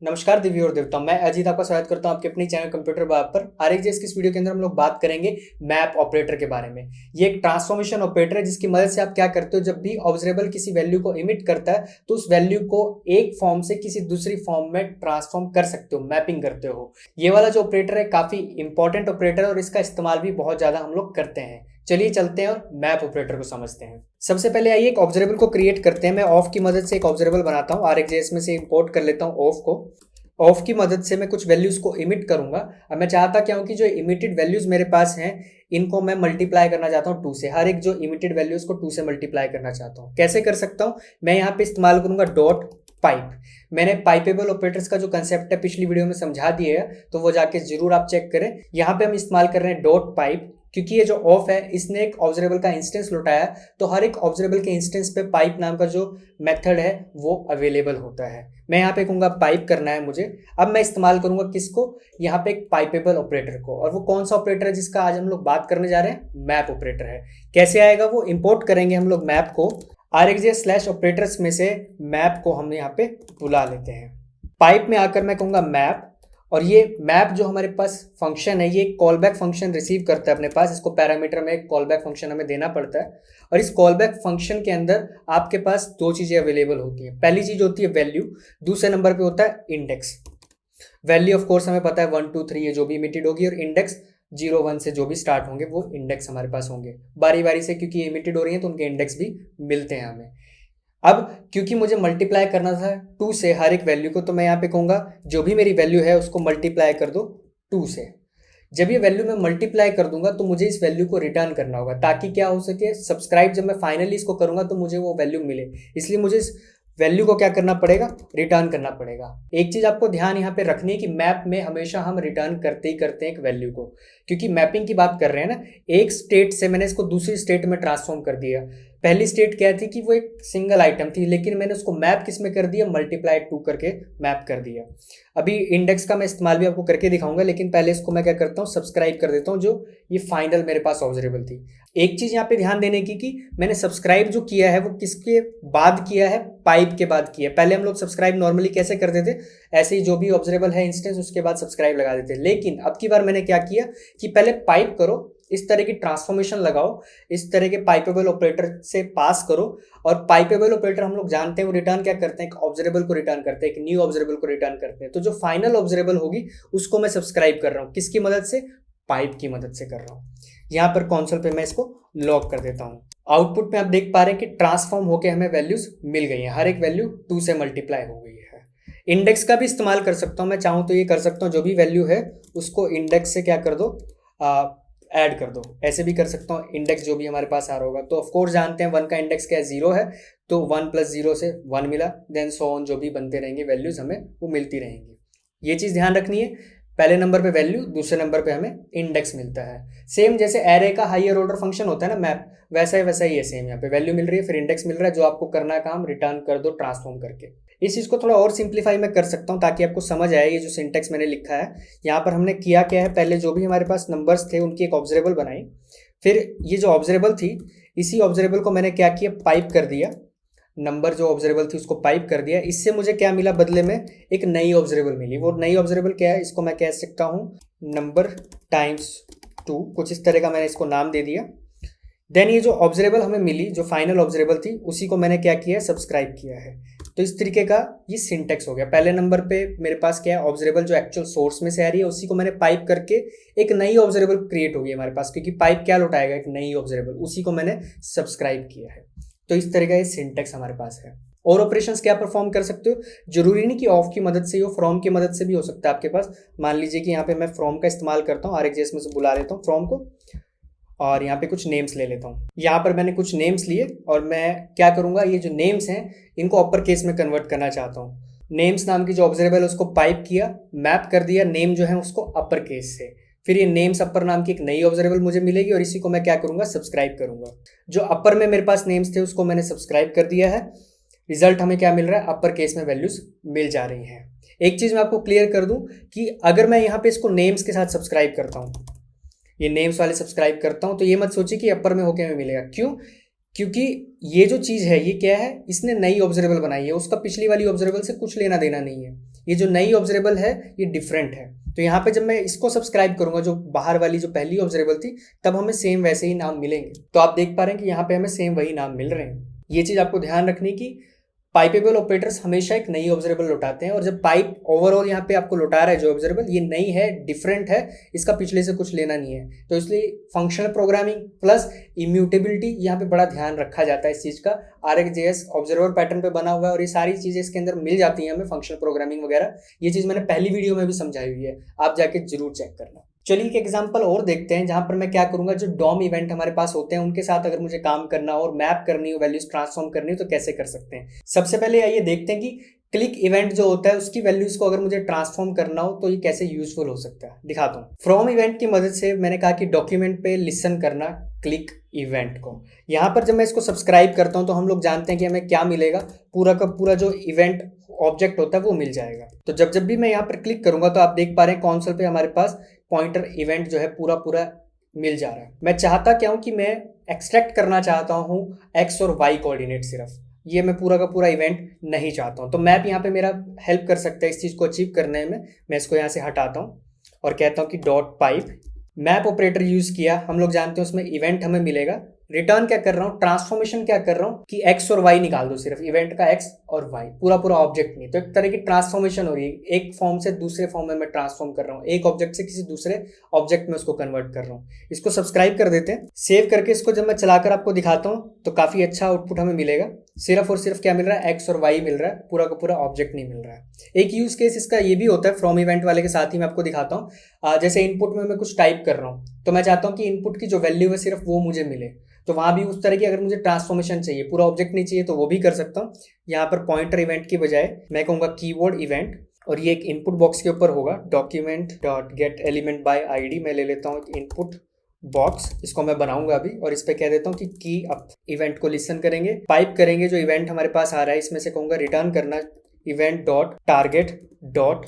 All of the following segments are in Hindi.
नमस्कार देवी और देवता, मैं अजीत आपका स्वागत करता हूं आपके अपने चैनल कंप्यूटर बात पर। आरएक्सजेएस की इस वीडियो के अंदर हम लोग बात करेंगे मैप ऑपरेटर के बारे में। ये एक ट्रांसफॉर्मेशन ऑपरेटर है जिसकी मदद से आप क्या करते हो, जब भी ऑब्जर्वेबल किसी वैल्यू को इमिट करता है तो उस वैल्यू को एक फॉर्म से किसी दूसरी फॉर्म में ट्रांसफॉर्म कर सकते हो, मैपिंग करते हो। ये वाला जो ऑपरेटर है काफी इंपॉर्टेंट ऑपरेटर है और इसका इस्तेमाल भी बहुत ज्यादा हम लोग करते हैं। चलिए चलते हैं और मैप ऑपरेटर को समझते हैं। सबसे पहले आइए एक ऑब्जर्वेबल को क्रिएट करते हैं। मैं ऑफ की मदद से एक ऑब्जर्वेबल बनाता हूँ, आरएक्सजेएस में से इंपोर्ट कर लेता हूँ ऑफ को। ऑफ की मदद से मैं कुछ वैल्यूज को इमिट करूंगा। अब मैं चाहता क्या हूं कि जो इमिटेड वैल्यूज मेरे पास हैं इनको मैं मल्टीप्लाई करना चाहता हूं 2 से। हर एक जो इमिटेड वैल्यूज को 2 से मल्टीप्लाई करना चाहता हूं। कैसे कर सकता हूं? मैं यहाँ पे इस्तेमाल करूंगा डॉट पाइप। मैंने पाइपेबल ऑपरेटर्स का जो कंसेप्ट है पिछली वीडियो में समझा दिया है, तो वो जाके जरूर आप चेक करें। यहाँ पे हम इस्तेमाल कर रहे हैं डॉट पाइप, क्योंकि ये जो ऑफ है इसने एक ऑब्जर्वेबल का इंस्टेंस लौटाया, तो हर एक ऑब्जर्वेबल के इंस्टेंस पे पाइप नाम का जो मेथड है वो अवेलेबल होता है। मैं यहाँ पे कहूँगा पाइप करना है मुझे। अब मैं इस्तेमाल करूंगा किसको? यहाँ पे एक पाइपेबल ऑपरेटर को। और वो कौन सा ऑपरेटर है जिसका आज हम लोग बात करने जा रहे हैं? मैप ऑपरेटर है। कैसे आएगा वो? इंपोर्ट करेंगे हम लोग मैप को। आरएक्सजेएस/ऑपरेटर्स में से मैप को हम यहाँ पे बुला लेते हैं। पाइप में आकर मैं कहूँगा मैप, और ये मैप जो हमारे पास फंक्शन है ये कॉल बैक फंक्शन रिसीव करता है अपने पास। इसको पैरामीटर में एक कॉल बैक फंक्शन हमें देना पड़ता है, और इस कॉल बैक फंक्शन के अंदर आपके पास 2 चीज़ें अवेलेबल होती हैं। पहली चीज़ होती है वैल्यू, दूसरे नंबर पे होता है इंडेक्स। वैल्यू ऑफ कोर्स हमें पता है 1 2 3 ये जो भी इमिटेड होगी, और इंडेक्स 0 1 से जो भी स्टार्ट होंगे वो इंडेक्स हमारे पास होंगे। बारी बारी से क्योंकि इमिटेड हो रही है तो उनके इंडेक्स भी मिलते हैं हमें। अब क्योंकि मुझे मल्टीप्लाई करना था 2 से हर एक वैल्यू को, तो मैं यहाँ पे कहूँगा जो भी मेरी वैल्यू है उसको मल्टीप्लाई कर दो 2 से। जब ये वैल्यू मैं मल्टीप्लाई कर दूंगा तो मुझे इस वैल्यू को रिटर्न करना होगा, ताकि क्या हो सके, सब्सक्राइब जब मैं फाइनली इसको करूंगा तो मुझे वो वैल्यू मिले। इसलिए मुझे इस वैल्यू को क्या करना पड़ेगा? रिटर्न करना पड़ेगा। एक चीज आपको ध्यान यहाँ पे रखनी है कि मैप में हमेशा हम रिटर्न करते ही करते हैं एक वैल्यू को, क्योंकि मैपिंग की बात कर रहे हैं ना। एक स्टेट से मैंने इसको दूसरी स्टेट में ट्रांसफॉर्म कर दिया। पहली स्टेट क्या थी कि वो एक सिंगल आइटम थी, लेकिन मैंने उसको मैप किस में कर दिया? मल्टीप्लाई 2 करके मैप कर दिया। अभी इंडेक्स का मैं इस्तेमाल भी आपको करके दिखाऊंगा, लेकिन पहले इसको मैं क्या करता हूँ, सब्सक्राइब कर देता हूँ जो ये फाइनल मेरे पास ऑब्जर्वेबल थी। एक चीज यहाँ पे ध्यान देने की कि मैंने सब्सक्राइब जो किया है वो किसके बाद किया है? पाइप के बाद किया है। पहले हम लोग सब्सक्राइब नॉर्मली कैसे करते थे, ऐसे ही जो भी ऑब्जर्वेबल है इंस्टेंस उसके बाद सब्सक्राइब लगा देते। लेकिन अब की बार मैंने क्या किया कि पहले पाइप करो, इस तरह की ट्रांसफॉर्मेशन लगाओ, इस तरह के पाइपेबल ऑपरेटर से पास करो। और पाइपेबल ऑपरेटर हम लोग जानते हैं वो रिटर्न क्या करते हैं? एक ऑब्जर्वेबल को रिटर्न करते हैं, एक न्यू ऑब्जर्वेबल को रिटर्न करते हैं। तो जो फाइनल ऑब्जर्वेबल होगी उसको मैं सब्सक्राइब कर रहा हूँ। किसकी मदद से? पाइप की मदद से कर रहा हूँ। यहाँ पर कंसोल पे मैं इसको लॉक कर देता हूँ। आउटपुट में आप देख पा रहे हैं कि ट्रांसफॉर्म होकर हमें वैल्यूज मिल गई हैं। हर एक वैल्यू 2 से मल्टीप्लाई हो गई है। इंडेक्स का भी इस्तेमाल कर सकता हूँ, मैं चाहूँ तो ये कर सकता हूँ, जो भी वैल्यू है उसको इंडेक्स से क्या कर दो, ऐड कर दो। ऐसे भी कर सकता हूँ, इंडेक्स जो भी हमारे पास आ रहा होगा। तो ऑफकोर्स जानते हैं 1 का इंडेक्स क्या है? 0 है, तो 1 + 0 से 1 मिला, देन सो ऑन जो भी बनते रहेंगे वैल्यूज हमें वो मिलती रहेंगी। ये चीज़ ध्यान रखनी है, पहले नंबर पे वैल्यू, दूसरे नंबर पे हमें इंडेक्स मिलता है। सेम जैसे एरे का हायर ऑर्डर फंक्शन होता है ना मैप, वैसा ही है सेम। यहाँ पे वैल्यू मिल रही है, फिर इंडेक्स मिल रहा है, जो आपको करना है काम रिटर्न कर दो ट्रांसफॉर्म करके। इस चीज़ को थोड़ा और सिंप्लीफाई मैं कर सकता हूँ ताकि आपको समझ आए। ये जो सिंटेक्स मैंने लिखा है यहाँ पर हमने किया क्या है, पहले जो भी हमारे पास नंबर्स थे उनकी एक ऑब्जर्वेबल बनाई। फिर ये जो ऑब्जर्वेबल थी, इसी ऑब्जर्वेबल को मैंने क्या किया? पाइप कर दिया। नंबर जो ऑब्जर्वेबल थी उसको पाइप कर दिया। इससे मुझे क्या मिला बदले में? एक नई ऑब्जर्वेबल मिली। वो नई ऑब्जर्वेबल क्या है? इसको मैं कह सकता हूँ नंबर टाइम्स 2, कुछ इस तरह का मैंने इसको नाम दे दिया। देन ये जो ऑब्जर्वेबल हमें मिली, जो फाइनल ऑब्जर्वेबल थी, उसी को मैंने क्या किया है? सब्सक्राइब किया है। तो इस तरीके का ये सिंटेक्स हो गया। पहले नंबर पे मेरे पास क्या है? ऑब्जर्वेबल जो एक्चुअल सोर्स में से आ रही है उसी को मैंने पाइप करके एक नई ऑब्जर्वेबल क्रिएट हो गई हमारे पास, क्योंकि पाइप क्या लौटाएगा? एक नई ऑब्जर्वेबल, उसी को मैंने सब्सक्राइब किया है। तो इस तरह का ये सिंटेक्स हमारे पास है। और ऑपरेशंस क्या परफॉर्म कर सकते हो? जरूरी नहीं कि ऑफ की मदद से ही हो, फ्रॉम की मदद से भी हो सकता है आपके पास। मान लीजिए कि यहाँ पे मैं फ्रॉम का इस्तेमाल करता हूँ, आरएक्सजेएस में से बुला लेता हूँ फ्रॉम को, और यहाँ पे कुछ नेम्स ले लेता हूँ। यहाँ पर मैंने कुछ नेम्स लिए और मैं क्या करूँगा, ये जो नेम्स हैं इनको अपर केस में कन्वर्ट करना चाहता हूँ। नेम्स नाम की जो ऑब्जर्वेबल है उसको पाइप किया, मैप कर दिया नेम जो है उसको अपर केस से। फिर ये नेम्स अपर नाम की एक नई ऑब्जर्वेबल मुझे मिलेगी, और इसी को मैं क्या करूँगा? सब्सक्राइब करूँगा। जो अपर में मेरे पास नेम्स थे उसको मैंने सब्सक्राइब कर दिया है। रिजल्ट हमें क्या मिल रहा है? अपर केस में वैल्यूज मिल जा रही हैं। एक चीज़ मैं आपको क्लियर कर दूँ कि अगर मैं यहाँ पे इसको नेम्स के साथ सब्सक्राइब करता हूँ, ये नेम्स वाले सब्सक्राइब करता हूँ, तो ये मत सोचिए कि अपर में होके हमें मिलेगा। क्यों? क्योंकि ये जो चीज़ है ये क्या है? इसने नई ऑब्जर्वेबल बनाई है, उसका पिछली वाली ऑब्जर्वेबल से कुछ लेना देना नहीं है। ये जो नई ऑब्जरेबल है ये डिफरेंट है। तो यहाँ पे जब मैं इसको सब्सक्राइब करूंगा, जो बाहर वाली जो पहली ऑब्जरेबल थी, तब हमें सेम वैसे ही नाम मिलेंगे। तो आप देख पा रहे हैं कि यहाँ पे हमें सेम वही नाम मिल रहे हैं। ये चीज आपको ध्यान रखनी की पाइपेबल ऑपरेटर्स हमेशा एक नई ऑब्जरेबल लौटाते हैं, और जब पाइप ओवरऑल यहाँ पे आपको लौटा रहा है जो ऑब्जरेबल, ये नई है, डिफरेंट है, इसका पिछले से कुछ लेना नहीं है। तो इसलिए फंक्शनल प्रोग्रामिंग प्लस इम्यूटेबिलिटी यहाँ पे बड़ा ध्यान रखा जाता है इस चीज का। RxJS ऑब्जर्वर पैटर्न पे बना हुआ है और ये सारी चीजें इसके अंदर मिल जाती हैं हमें, फंक्शनल प्रोग्रामिंग वगैरह। ये चीज मैंने पहली वीडियो में भी समझाई हुई है, आप जाके जरूर चेक करना। चलिए एक एग्जांपल और देखते हैं, जहां पर मैं क्या करूंगा, जो डॉम इवेंट हमारे पास होते हैं उनके साथ अगर मुझे काम करना हो और मैप करनी हो, वैल्यूज ट्रांसफॉर्म करनी हो, तो कैसे कर सकते हैं। सबसे पहले आइए देखते हैं कि क्लिक इवेंट जो होता है उसकी वैल्यूज को अगर मुझे ट्रांसफॉर्म करना हो तो ये कैसे यूजफुल हो सकता है, दिखाता हूँ। फ्रॉम इवेंट की मदद से मैंने कहा कि डॉक्यूमेंट पे लिसन करना क्लिक इवेंट को। यहाँ पर जब मैं इसको सब्सक्राइब करता हूँ तो हम लोग जानते हैं कि हमें क्या मिलेगा, पूरा का पूरा जो इवेंट ऑब्जेक्ट होता है वो मिल जाएगा। तो जब भी मैं यहाँ पर क्लिक करूंगा तो आप देख पा रहे हैं कॉन्सोल पे हमारे पास पॉइंटर इवेंट जो है पूरा पूरा मिल जा रहा है। मैं चाहता क्या हूँ कि मैं एक्सट्रैक्ट करना चाहता हूँ एक्स और वाई कोऑर्डिनेट, सिर्फ ये मैं पूरा का पूरा इवेंट नहीं चाहता हूँ। तो मैप यहाँ पे मेरा हेल्प कर सकता है इस चीज को अचीव करने में। मैं इसको यहाँ से हटाता हूँ और कहता हूँ कि dot pipe map operator use किया। हम लोग जानते हैं उसमें इवेंट हमें मिलेगा। रिटर्न क्या कर रहा हूँ, ट्रांसफॉर्मेशन क्या कर रहा हूँ कि एक्स और वाई निकाल दो, सिर्फ इवेंट का एक्स और वाई, पूरा पूरा ऑब्जेक्ट नहीं। तो एक तरह की ट्रांसफॉर्मेशन हो रही है, एक फॉर्म से दूसरे फॉर्म में मैं ट्रांसफॉर्म कर रहा हूँ, एक ऑब्जेक्ट से किसी दूसरे ऑब्जेक्ट में उसको कन्वर्ट कर रहा हूँ। इसको सब्सक्राइब कर देते हैं। सेव करके इसको जब मैं चलाकर आपको दिखाता हूँ तो काफी अच्छा आउटपुट हमें मिलेगा। सिर्फ और सिर्फ क्या मिल रहा है, एक्स और वाई मिल रहा है, पूरा का पूरा ऑब्जेक्ट नहीं मिल रहा है। एक यूज केस इसका ये भी होता है फ्रॉम इवेंट वाले के साथ ही मैं आपको दिखाता हूँ। जैसे इनपुट में मैं कुछ टाइप कर रहा हूँ तो मैं चाहता हूँ कि इनपुट की जो वैल्यू है सिर्फ वो मुझे मिले। तो वहां भी उस तरह की अगर मुझे ट्रांसफॉर्मेशन चाहिए, पूरा ऑब्जेक्ट नहीं चाहिए, तो वो भी कर सकता हूँ। यहाँ पर पॉइंटर इवेंट की बजाय मैं कहूँगा कीवर्ड इवेंट, और ये एक इनपुट बॉक्स के ऊपर होगा, document dot gate element by ID. मैं ले लेता हूँ एक इनपुट बॉक्स, इसको मैं बनाऊंगा अभी, और इस पे कह देता हूँ कि की अप। इवेंट को लिसन करेंगे, पाइप करेंगे जो इवेंट हमारे पास आ रहा है, इसमें से कहूंगा रिटर्न करना event dot target dot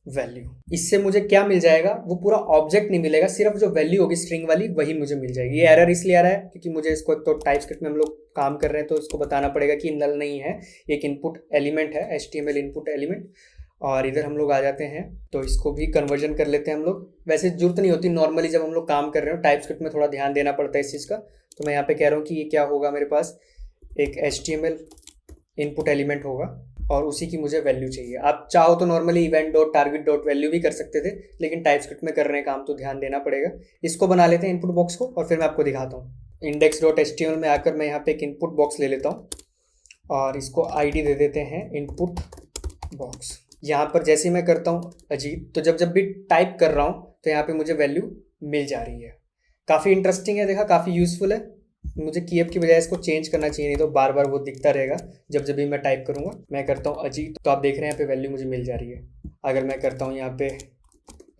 value. इससे मुझे क्या मिल जाएगा, वो पूरा ऑब्जेक्ट नहीं मिलेगा, सिर्फ जो वैल्यू होगी स्ट्रिंग वाली वही मुझे मिल जाएगी। ये एरर इसलिए आ रहा है क्योंकि मुझे इसको, तो टाइपस्क्रिप्ट में हम लोग काम कर रहे हैं तो इसको बताना पड़ेगा कि नल नहीं है, एक इनपुट एलिमेंट है, HTML इनपुट एलिमेंट। और इधर हम लोग आ जाते हैं तो इसको भी कन्वर्जन कर लेते हैं हम लोग। वैसे जरूरत नहीं होती, नॉर्मली जब हम लोग काम कर रहे हो टाइपस्क्रिप्ट में थोड़ा ध्यान देना पड़ता है इस चीज़ का। तो मैं यहाँ पे कह रहा हूँ कि ये क्या होगा, मेरे पास एक HTML इनपुट एलिमेंट होगा और उसी की मुझे वैल्यू चाहिए। आप चाहो तो normally event dot target dot value भी कर सकते थे, लेकिन टाइपस्क्रिप्ट में कर रहे हैं काम तो ध्यान देना पड़ेगा। इसको बना लेते हैं इनपुट बॉक्स को और फिर मैं आपको दिखाता हूँ। index.html में आकर मैं यहाँ पे एक इनपुट बॉक्स ले लेता हूँ और इसको ID दे देते हैं इनपुट बॉक्स। यहाँ पर जैसे ही मैं करता हूँ अजीत, तो जब भी टाइप कर रहा हूँ तो यहाँ पे मुझे वैल्यू मिल जा रही है। काफ़ी इंटरेस्टिंग है, देखा, काफ़ी यूजफुल है। मुझे कीअप की बजाय इसको चेंज करना चाहिए, नहीं तो बार बार वो दिखता रहेगा जब भी मैं टाइप करूँगा। मैं करता हूँ अजीत, तो आप देख रहे हैं यहाँ पे वैल्यू मुझे मिल जा रही है। अगर मैं करता हूँ यहाँ पे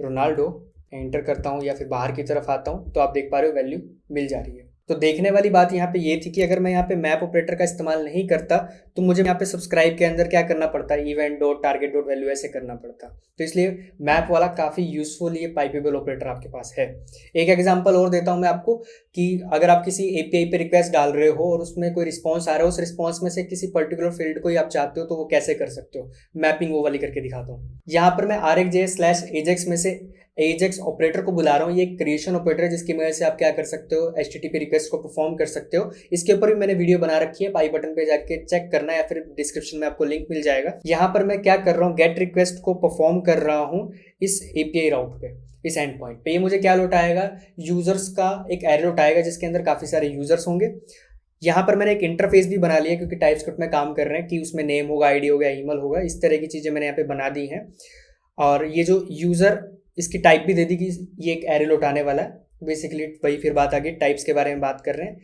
रोनाल्डो, एंटर करता हूँ या फिर बाहर की तरफ आता हूँ तो आप देख पा रहे हो वैल्यू मिल जा रही है। तो देखने वाली बात यहाँ पे ये थी कि अगर मैं यहाँ पे मैप ऑपरेटर का इस्तेमाल नहीं करता तो मुझे यहाँ पे सब्सक्राइब के अंदर क्या करना पड़ता है, event dot target dot value ऐसे करना पड़ता। तो इसलिए मैप वाला काफ़ी यूजफुल ये पाइपेबल ऑपरेटर आपके पास है। एक एग्जांपल और देता हूँ मैं आपको कि अगर आप किसी API पे रिक्वेस्ट डाल रहे हो और उसमें कोई रिस्पॉन्स आ रहा है, उस रिस्पॉन्स में से किसी पर्टिकुलर फील्ड को ही आप चाहते हो तो वो कैसे कर सकते हो, मैपिंग वो वाली करके दिखाता हूँ। यहाँ पर मैं RxJS/Ajax में से एजेक्स ऑपरेटर को बुला रहा हूँ। ये एक क्रिएशन ऑपरेटर है जिसकी वजह से आप क्या कर सकते हो, HTTP रिक्वेस्ट को परफॉर्म कर सकते हो। इसके ऊपर भी मैंने वीडियो बना रखी है, पाई बटन पे जाके चेक करना या फिर डिस्क्रिप्शन में आपको लिंक मिल जाएगा। यहाँ पर मैं क्या कर रहा हूँ, गेट रिक्वेस्ट को परफॉर्म कर रहा हूँ इस API राउट पे, इस एंड पॉइंट पे। ये मुझे क्या लौटाएगा, यूजर्स का एक एरे लौटाएगा जिसके अंदर काफी सारे यूजर्स होंगे। यहाँ पर मैंने एक इंटरफेस भी बना लिया क्योंकि टाइपस्क्रिप्ट में काम कर रहे हैं कि उसमें नेम होगा, ID होगा, ईमेल होगा, इस तरह की चीजें मैंने यहाँ पे बना दी हैं। और ये जो यूजर, इसकी टाइप भी दे दी कि ये एक एरे लौटाने वाला है। बेसिकली वही फिर बात आ गई, टाइप्स के बारे में बात कर रहे हैं।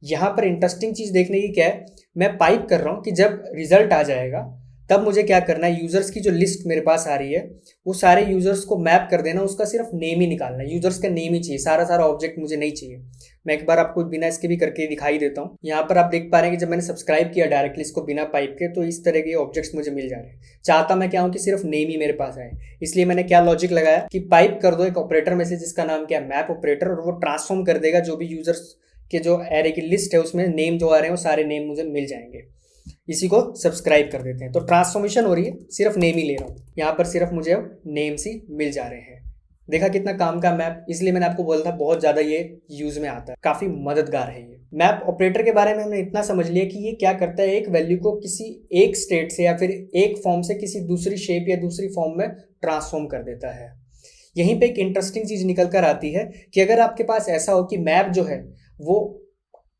यहाँ पर इंटरेस्टिंग चीज़ देखने की क्या है, मैं पाइप कर रहा हूँ कि जब रिजल्ट आ जाएगा तब मुझे क्या करना है, यूजर्स की जो लिस्ट मेरे पास आ रही है वो सारे यूजर्स को मैप कर देना, उसका सिर्फ नेम ही निकालना है, यूजर्स का नेम ही चाहिए, सारा ऑब्जेक्ट मुझे नहीं चाहिए। मैं एक बार आपको बिना इसके भी करके दिखाई देता हूँ। यहाँ पर आप देख पा रहे हैं कि जब मैंने सब्सक्राइब किया डायरेक्टली इसको बिना पाइप के, तो इस तरह के ऑब्जेक्ट्स मुझे मिल जा रहे हैं। चाहता मैं क्या हूँ कि सिर्फ नेम ही मेरे पास आए, इसलिए मैंने क्या लॉजिक लगाया कि पाइप कर दो एक ऑपरेटर में से जिसका नाम क्या है, मैप ऑपरेटर, और वो ट्रांसफॉर्म कर देगा जो भी यूजर्स के जो एरे की लिस्ट है उसमें नेम जो आ रहे हैं वो सारे नेम मुझे मिल जाएंगे। इसी को सब्सक्राइब कर देते हैं। तो ट्रांसफॉर्मेशन हो रही है, सिर्फ नेम ही ले रहा हूँ, यहाँ पर सिर्फ मुझे अब नेम्स ही मिल जा रहे हैं। देखा कितना काम का मैप, इसलिए मैंने आपको बोला था बहुत ज़्यादा ये यूज़ में आता है, काफ़ी मददगार है ये। मैप ऑपरेटर के बारे में हमने इतना समझ लिया कि ये क्या करता है, एक वैल्यू को किसी एक स्टेट से या फिर एक फॉर्म से किसी दूसरी शेप या दूसरी फॉर्म में ट्रांसफॉर्म कर देता है। यहीं पे एक इंटरेस्टिंग चीज़ निकल कर आती है कि अगर आपके पास ऐसा हो कि मैप जो है वो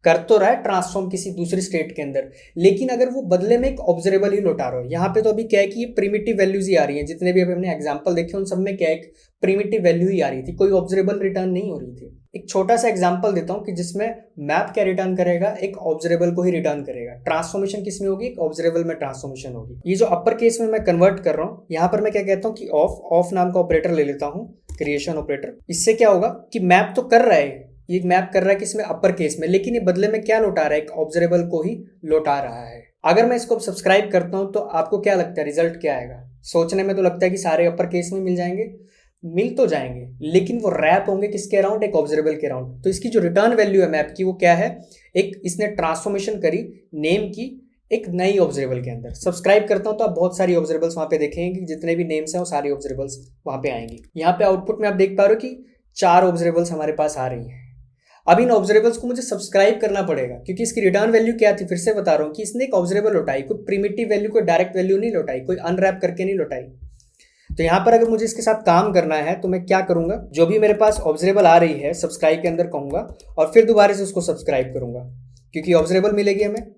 कर तो रहा है ट्रांसफॉर्म किसी दूसरी स्टेट के अंदर, लेकिन अगर वो बदले में एक ऑब्जर्वेबल ही लौटा रहा हो। यहाँ पे तो अभी क्या है कि ये प्रीमिटिव वैल्यूज ही आ रही हैं, जितने भी अभी हमने एग्जांपल देखे उन सब में क्या एक प्रीमिटिव वैल्यू ही आ रही थी, कोई ऑब्जर्वेबल रिटर्न नहीं हो रही थी। एक छोटा सा एग्जांपल देता हूँ कि जिसमें मैप क्या रिटर्न करेगा, एक ऑब्जर्वेबल को ही रिटर्न करेगा। ट्रांसफॉर्मेशन किसमें होगी, एक ऑब्जर्वेबल में ट्रांसफॉर्मेशन होगी। ये जो अपर केस में मैं कन्वर्ट कर रहा हूँ, यहाँ पर मैं क्या कहता हूँ कि ऑफ नाम का ऑपरेटर ले लेता हूँ, क्रिएशन ऑपरेटर। इससे क्या होगा कि मैप तो कर रहा है, ये मैप कर रहा है किसमें, अपर केस में, लेकिन ये बदले में क्या लौटा रहा है, एक ऑब्जर्वेबल को ही लौटा रहा है। अगर मैं इसको सब्सक्राइब करता हूं तो आपको क्या लगता है रिजल्ट क्या आएगा? सोचने में तो लगता है कि सारे अपर केस में मिल जाएंगे, मिल तो जाएंगे, लेकिन वो रैप होंगे किसके अराउंड, एक ऑब्जर्वेबल के अराउंड। तो इसकी जो रिटर्न वैल्यू है मैप की वो क्या है, एक इसने ट्रांसफॉर्मेशन करी नेम की एक नई ऑब्जर्वेबल के अंदर। सब्सक्राइब करता हूं तो आप बहुत सारी ऑब्जर्वेबल्स वहां पे देखेंगे, जितने भी नेम्स हैं वो सारी ऑब्जर्वेबल्स वहां पे आएंगी। यहाँ पे आउटपुट में आप देख पा रहे हो कि 4 ऑब्जर्वेबल्स हमारे पास आ रही हैं। अब इन ऑब्जर्वेबल्स को मुझे सब्सक्राइब करना पड़ेगा, क्योंकि इसकी रिटर्न वैल्यू क्या थी, फिर से बता रहा हूँ कि इसने एक ऑब्जर्वेबल लौटाई, कोई प्रीमिटिव वैल्यू, कोई डायरेक्ट वैल्यू नहीं लौटाई, कोई अनरैप करके नहीं लौटाई। तो यहाँ पर अगर मुझे इसके साथ काम करना है तो मैं क्या करूंगा, जो भी मेरे पास ऑब्जर्वेबल आ रही है सब्सक्राइब के अंदर कहूंगा और फिर दोबारा से उसको सब्सक्राइब करूंगा, क्योंकि ऑब्जर्वेबल मिलेगी हमें,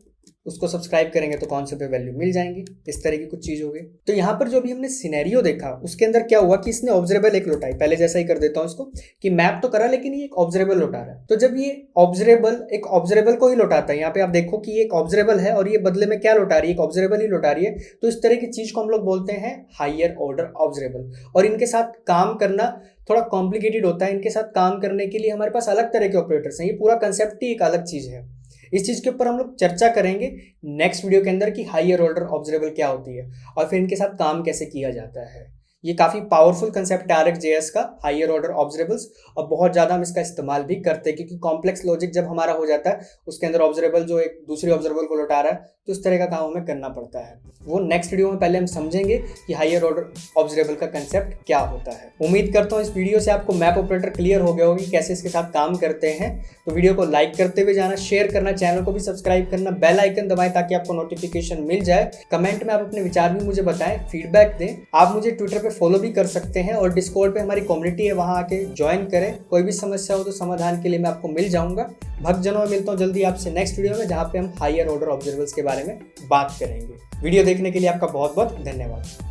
उसको सब्सक्राइब करेंगे तो कौन से पे वैल्यू मिल जाएंगी। इस तरह की कुछ चीज होगी। तो यहाँ पर जो भी हमने सिनेरियो देखा उसके अंदर क्या हुआ कि इसने ऑब्जर्वेबल एक लौटाई, पहले जैसा ही कर देता हूँ इसको कि मैप तो करा लेकिन ये एक ऑब्जर्वेबल लौटा रहा है। तो जब ये ऑब्जर्वेबल एक ऑब्जर्वेबल को ही लौटाता है, यहाँ पे आप देखो कि ये एक ऑब्जर्वेबल है और ये बदले में क्या लौटा रही है, एक ऑब्जर्वेबल ही लौटा रही है। तो इस तरह की चीज को हम लोग बोलते हैं हायर ऑर्डर ऑब्जर्वेबल। और इनके साथ काम करना थोड़ा कॉम्प्लिकेटेड होता है, इनके साथ काम करने के लिए हमारे पास अलग तरह के ऑपरेटर्स हैं। ये पूरा कंसेप्ट ही एक अलग चीज है। इस चीज के ऊपर हम लोग चर्चा करेंगे नेक्स्ट वीडियो के अंदर कि हायर ऑर्डर ऑब्जर्वेबल क्या होती है और फिर इनके साथ काम कैसे किया जाता है। ये काफी पावरफुल कंसेप्ट है RxJS का, हायर ऑर्डर ऑब्जर्वेबल्स, और बहुत ज्यादा हम इसका इस्तेमाल भी करते हैं, क्योंकि कॉम्प्लेक्स लॉजिक जब हमारा हो जाता है उसके अंदर ऑब्जर्वेबल जो एक दूसरी ऑब्जर्वेबल को लौटा रहा है, तो इस तरह का काम हमें करना पड़ता है। वो नेक्स्ट वीडियो में पहले हम समझेंगे कि हायर ऑर्डर ऑब्जर्वेबल का कंसेप्ट क्या होता है। उम्मीद करता हूँ इस वीडियो से आपको मैप ऑपरेटर क्लियर हो गया होगा कि कैसे इसके साथ काम करते हैं। तो वीडियो को लाइक करते हुए जाना, शेयर करना, चैनल को भी सब्सक्राइब करना, बेल आइकन दबाएं ताकि आपको नोटिफिकेशन मिल जाए। कमेंट में आप अपने विचार भी मुझे बताएं, फीडबैक दें। आप मुझे ट्विटर पे फॉलो भी कर सकते हैं और डिस्कॉर्ड पे हमारी कम्युनिटी है, वहां आके ज्वाइन करें। कोई भी समस्या हो तो समाधान के लिए मैं आपको मिल जाऊंगा। भक्तजनों में मिलता हूँ जल्दी आपसे नेक्स्ट वीडियो में, जहाँ पे हम हायर ऑर्डर ऑब्जर्वेबल्स के बारे में बात करेंगे। वीडियो देखने के लिए आपका बहुत बहुत धन्यवाद।